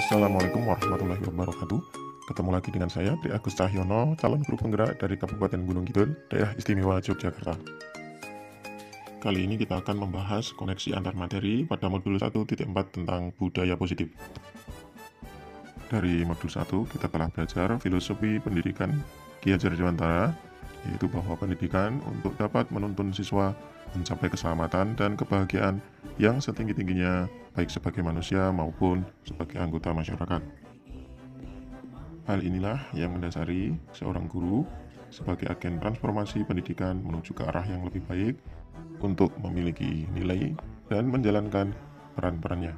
Assalamualaikum warahmatullahi wabarakatuh. Ketemu lagi dengan saya, Tri Agus Cahyono, calon guru penggerak dari Kabupaten Gunung Kidul, Daerah Istimewa Yogyakarta. Kali ini kita akan membahas koneksi antar materi pada modul 1.4 tentang budaya positif. Dari modul 1, kita telah belajar filosofi pendidikan Ki Hajar Dewantara, yaitu bahwa pendidikan untuk dapat menuntun siswa mencapai keselamatan dan kebahagiaan yang setinggi-tingginya, baik sebagai manusia maupun sebagai anggota masyarakat. Hal inilah yang mendasari seorang guru sebagai agen transformasi pendidikan menuju ke arah yang lebih baik untuk memiliki nilai dan menjalankan peran-perannya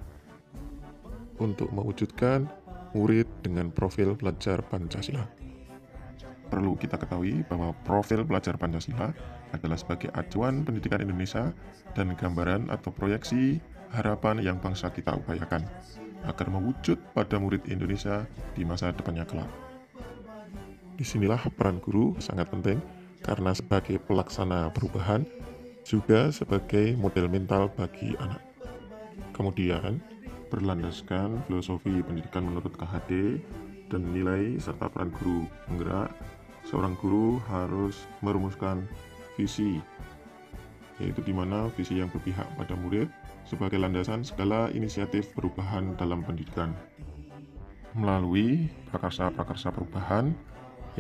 untuk mewujudkan murid dengan profil pelajar Pancasila. Perlu kita ketahui bahwa profil pelajar Pancasila adalah sebagai acuan pendidikan Indonesia dan gambaran atau proyeksi harapan yang bangsa kita upayakan agar mewujud pada murid Indonesia di masa depannya kelak. Disinilah peran guru sangat penting karena sebagai pelaksana perubahan juga sebagai model mental bagi anak. Kemudian, berlandaskan filosofi pendidikan menurut KHD dan nilai serta peran guru penggerak, seorang guru harus merumuskan visi, yaitu di mana visi yang berpihak pada murid sebagai landasan segala inisiatif perubahan dalam pendidikan melalui prakarsa-prakarsa perubahan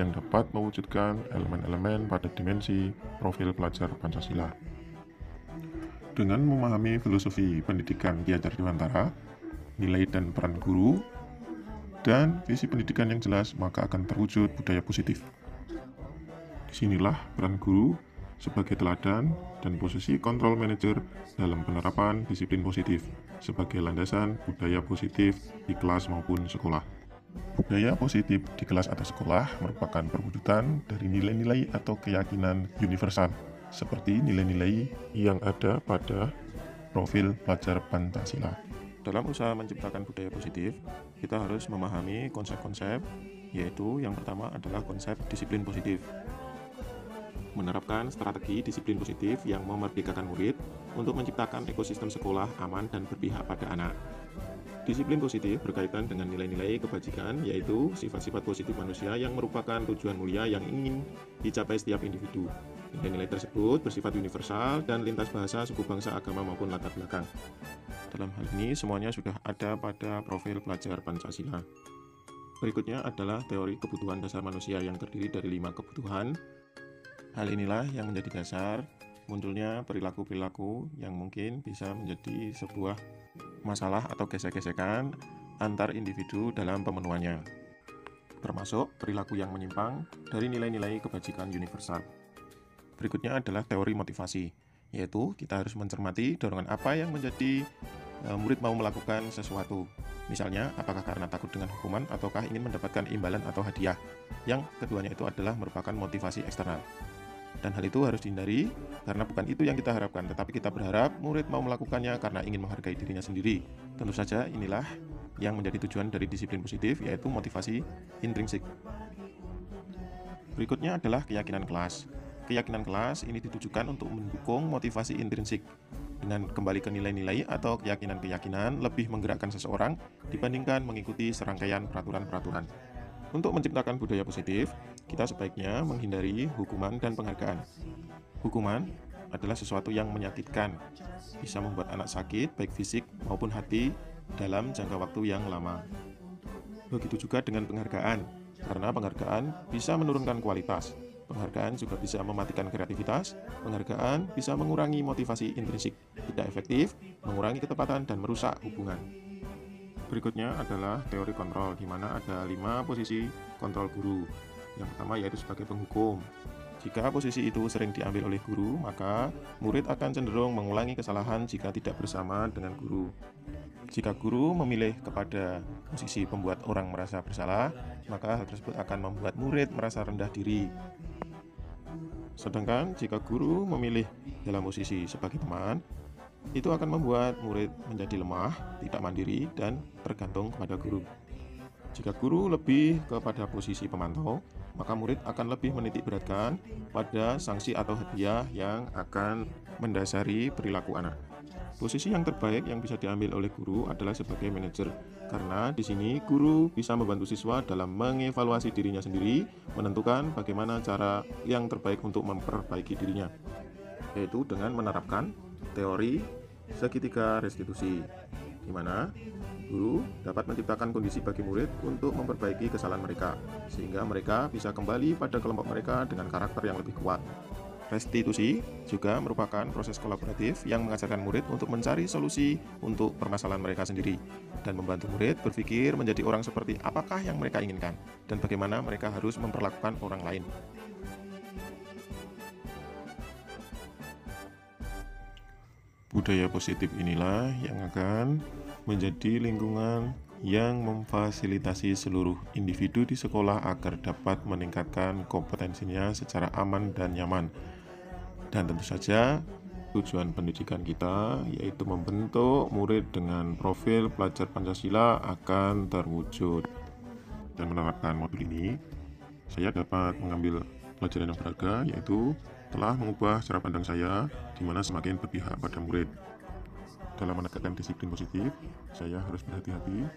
yang dapat mewujudkan elemen-elemen pada dimensi profil pelajar Pancasila. Dengan memahami filosofi pendidikan Ki Hajar Dewantara, nilai dan peran guru, dan visi pendidikan yang jelas, maka akan terwujud budaya positif. Disinilah peran guru sebagai teladan dan posisi kontrol manajer dalam penerapan disiplin positif sebagai landasan budaya positif di kelas maupun sekolah. Budaya positif di kelas atau sekolah merupakan perwujudan dari nilai-nilai atau keyakinan universal seperti nilai-nilai yang ada pada profil pelajar Pancasila. Dalam usaha menciptakan budaya positif, kita harus memahami konsep-konsep, yaitu yang pertama adalah konsep disiplin positif. Menerapkan strategi disiplin positif yang memerdekakan murid untuk menciptakan ekosistem sekolah aman dan berpihak pada anak. Disiplin positif berkaitan dengan nilai-nilai kebajikan, yaitu sifat-sifat positif manusia yang merupakan tujuan mulia yang ingin dicapai setiap individu. Nilai-nilai tersebut bersifat universal dan lintas bahasa, suku, bangsa, agama maupun latar belakang. Dalam hal ini semuanya sudah ada pada profil pelajar Pancasila. Berikutnya adalah teori kebutuhan dasar manusia yang terdiri dari 5 kebutuhan. Hal inilah yang menjadi dasar munculnya perilaku-perilaku yang mungkin bisa menjadi sebuah masalah atau gesek-gesekan antar individu dalam pemenuhannya, termasuk perilaku yang menyimpang dari nilai-nilai kebajikan universal. Berikutnya adalah teori motivasi, yaitu kita harus mencermati dorongan apa yang menjadi murid mau melakukan sesuatu. Misalnya, apakah karena takut dengan hukuman ataukah ingin mendapatkan imbalan atau hadiah. Yang keduanya itu adalah merupakan motivasi eksternal. Dan hal itu harus dihindari karena bukan itu yang kita harapkan, tetapi kita berharap murid mau melakukannya karena ingin menghargai dirinya sendiri. Tentu saja inilah yang menjadi tujuan dari disiplin positif, yaitu motivasi intrinsik. Berikutnya adalah keyakinan kelas. Keyakinan kelas ini ditujukan untuk mendukung motivasi intrinsik dengan kembali ke nilai-nilai atau keyakinan-keyakinan lebih menggerakkan seseorang dibandingkan mengikuti serangkaian peraturan-peraturan. Untuk menciptakan budaya positif, kita sebaiknya menghindari hukuman dan penghargaan. Hukuman adalah sesuatu yang menyakitkan, bisa membuat anak sakit baik fisik maupun hati dalam jangka waktu yang lama. Begitu juga dengan penghargaan, karena penghargaan bisa menurunkan kualitas. Penghargaan juga bisa mematikan kreativitas. Penghargaan bisa mengurangi motivasi intrinsik, tidak efektif, mengurangi ketepatan, dan merusak hubungan. Berikutnya adalah teori kontrol, di mana ada 5 posisi kontrol guru. Yang pertama yaitu sebagai penghukum. Jika posisi itu sering diambil oleh guru, maka murid akan cenderung mengulangi kesalahan jika tidak bersama dengan guru. Jika guru memilih kepada posisi pembuat orang merasa bersalah, maka hal tersebut akan membuat murid merasa rendah diri. Sedangkan jika guru memilih dalam posisi sebagai teman, itu akan membuat murid menjadi lemah, tidak mandiri, dan tergantung kepada guru. Jika guru lebih kepada posisi pemantau, maka murid akan lebih menitik beratkan pada sanksi atau hadiah yang akan mendasari perilaku anak. Posisi yang terbaik yang bisa diambil oleh guru adalah sebagai manajer, karena di sini guru bisa membantu siswa dalam mengevaluasi dirinya sendiri, menentukan bagaimana cara yang terbaik untuk memperbaiki dirinya, yaitu dengan menerapkan teori segitiga restitusi, di mana guru dapat menciptakan kondisi bagi murid untuk memperbaiki kesalahan mereka, sehingga mereka bisa kembali pada kelompok mereka dengan karakter yang lebih kuat. Restitusi juga merupakan proses kolaboratif yang mengajarkan murid untuk mencari solusi untuk permasalahan mereka sendiri dan membantu murid berpikir menjadi orang seperti apakah yang mereka inginkan dan bagaimana mereka harus memperlakukan orang lain. Budaya positif inilah yang akan menjadi lingkungan yang memfasilitasi seluruh individu di sekolah agar dapat meningkatkan kompetensinya secara aman dan nyaman. Dan tentu saja tujuan pendidikan kita yaitu membentuk murid dengan profil pelajar Pancasila akan terwujud. Dan menerapkan modul ini, saya dapat mengambil pelajaran yang berharga, yaitu telah mengubah cara pandang saya di mana semakin berpihak pada murid. Dalam menegakkan disiplin positif, saya harus berhati-hati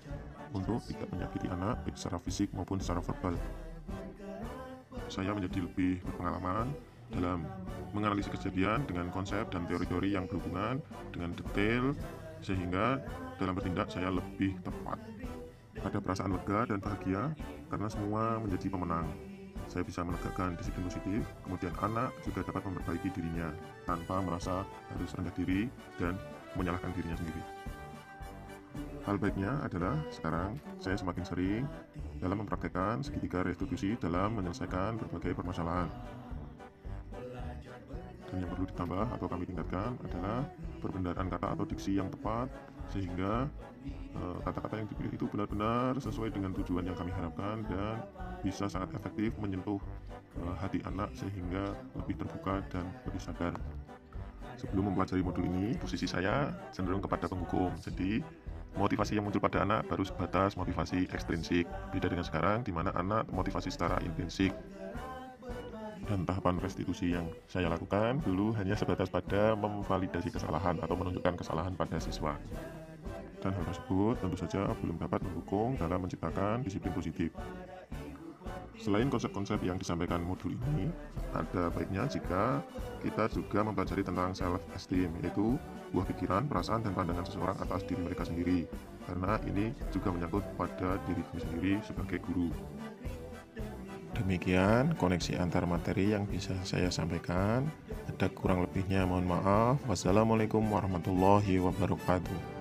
untuk tidak menyakiti anak baik secara fisik maupun secara verbal. Saya menjadi lebih berpengalaman dalam menganalisis kejadian dengan konsep dan teori-teori yang berhubungan dengan detail, sehingga dalam bertindak saya lebih tepat. Ada perasaan lega dan bahagia karena semua menjadi pemenang. Saya bisa menegakkan disiplin positif, kemudian anak juga dapat memperbaiki dirinya tanpa merasa harus rendah diri dan menyalahkan dirinya sendiri. Hal baiknya adalah sekarang saya semakin sering dalam mempraktekkan segitiga restitusi dalam menyelesaikan berbagai permasalahan. Dan yang perlu ditambah atau kami tingkatkan adalah perbendaharaan kata atau diksi yang tepat, sehingga kata-kata yang dipilih itu benar-benar sesuai dengan tujuan yang kami harapkan dan bisa sangat efektif menyentuh hati anak sehingga lebih terbuka dan lebih sadar. Sebelum mempelajari modul ini, posisi saya cenderung kepada penghukum. Jadi motivasi yang muncul pada anak baru sebatas motivasi ekstrinsik. Beda dengan sekarang di mana anak motivasi secara intrinsik. Dan tahapan restitusi yang saya lakukan dulu hanya sebatas pada memvalidasi kesalahan atau menunjukkan kesalahan pada siswa. Dan hal tersebut tentu saja belum dapat mendukung dalam menciptakan disiplin positif. Selain konsep-konsep yang disampaikan modul ini, ada baiknya jika kita juga mempelajari tentang self-esteem, yaitu buah pikiran, perasaan, dan pandangan seseorang atas diri mereka sendiri. Karena ini juga menyangkut pada diri kami sendiri sebagai guru. Demikian koneksi antar materi yang bisa saya sampaikan. Ada kurang lebihnya mohon maaf. Wassalamualaikum warahmatullahi wabarakatuh.